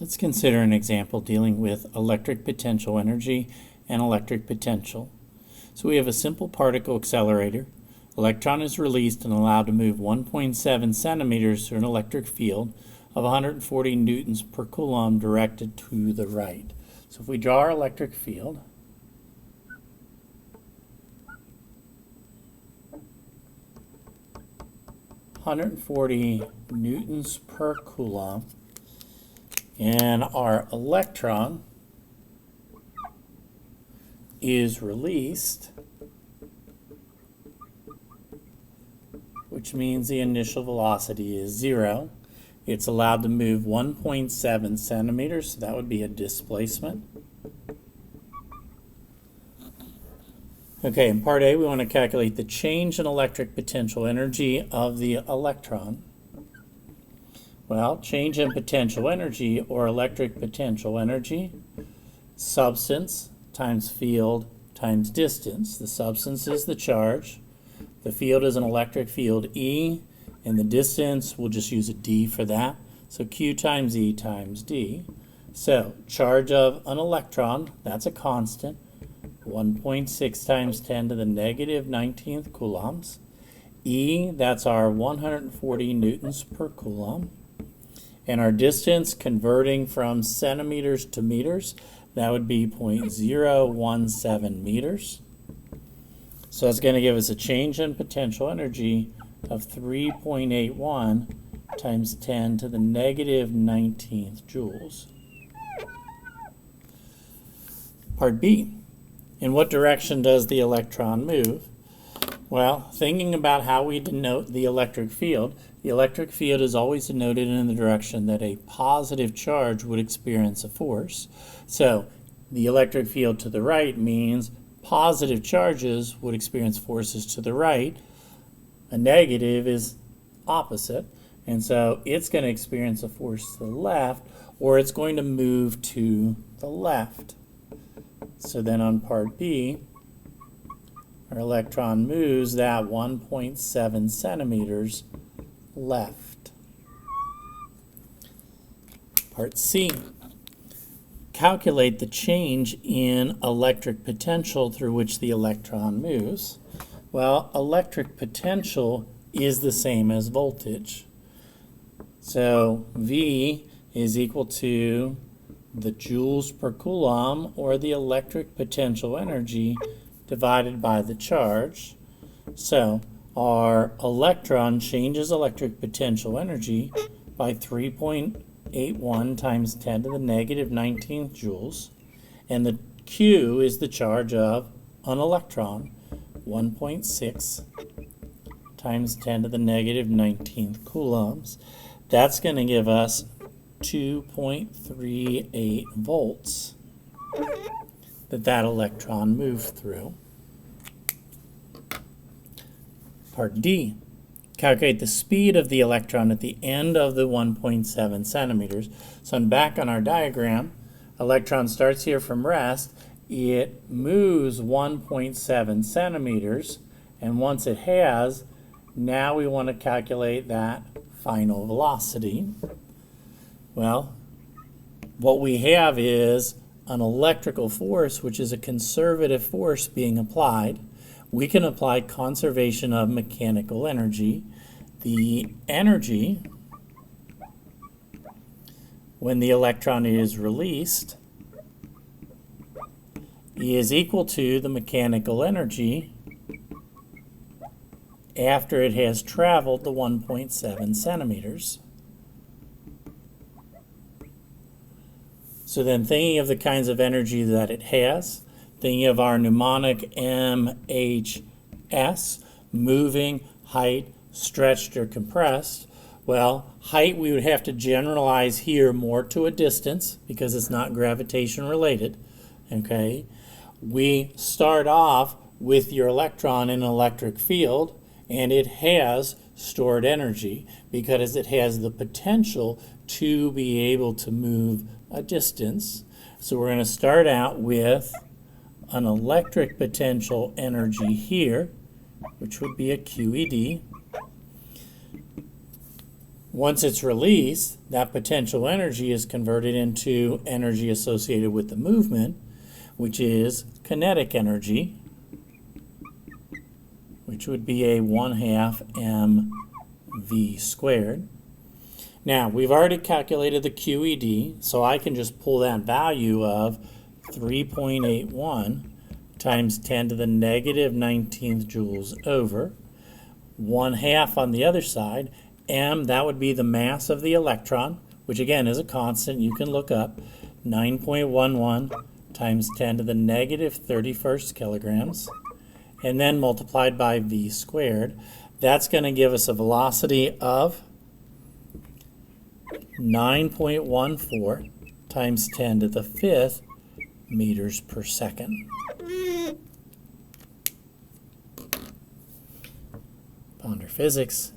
Let's consider an example dealing with electric potential energy and electric potential. So we have a simple particle accelerator. Electron is released and allowed to move 1.7 centimeters through an electric field of 140 newtons per coulomb directed to the right. So if we draw our electric field, (140 newtons per coulomb), and our electron is released, which means the initial velocity is 0. It's allowed to move 1.7 centimeters, so that would be a displacement. Okay, in part A, we want to calculate the change in electric potential energy of the electron. Well, change in potential energy, or electric potential energy, substance times field times distance. The substance is the charge. The field is an electric field E, and the distance, we'll just use a D for that. So Q times E times D. So charge of an electron, that's a constant, 1.6 times 10 to the negative 19th coulombs. E, that's our 140 newtons per coulomb. And our distance, converting from centimeters to meters, that would be 0.017 meters. So that's going to give us a change in potential energy of 3.81 times 10 to the negative 19th joules. Part B. In what direction does the electron move? Well, thinking about how we denote the electric field is always denoted in the direction that a positive charge would experience a force. So the electric field to the right means positive charges would experience forces to the right. A negative is opposite, and so it's going to experience a force to the left, or it's going to move to the left. So then on part B, our electron moves that 1.7 centimeters left. Part C. Calculate the change in electric potential through which the electron moves. Well, electric potential is the same as voltage. So V is equal to the joules per coulomb, or the electric potential energy, divided by the charge. So our electron changes electric potential energy by 3.81 times 10 to the negative 19th joules. And the Q is the charge of an electron, 1.6 times 10 to the negative 19th coulombs. That's going to give us 2.38 volts that electron moved through. Part D. Calculate the speed of the electron at the end of the 1.7 centimeters. So back on our diagram, electron starts here from rest. It moves 1.7 centimeters, and once it has, now we want to calculate that final velocity. Well, what we have is an electrical force, which is a conservative force being applied. We can apply conservation of mechanical energy. The energy, when the electron is released, is equal to the mechanical energy after it has traveled the 1.7 centimeters. So then, thinking of the kinds of energy that it has, thinking of our mnemonic MHS, moving, height, stretched, or compressed. Well, height we would have to generalize here more to a distance because it's not gravitation related. Okay, we start off with your electron in an electric field, and it has stored energy because it has the potential to be able to move a distance. So we're going to start out with an electric potential energy here, which would be a QED. Once it's released, that potential energy is converted into energy associated with the movement, which is kinetic energy, which would be a 1/2 mv squared. Now, we've already calculated the QED, so I can just pull that value of 3.81 times 10 to the negative 19th joules over 1/2 on the other side. M, that would be the mass of the electron, which again is a constant you can look up, 9.11 times 10 to the negative 31st kilograms, and then multiplied by v squared. That's going to give us a velocity of 9.14 times 10 to the 5th meters per second. Ponder physics.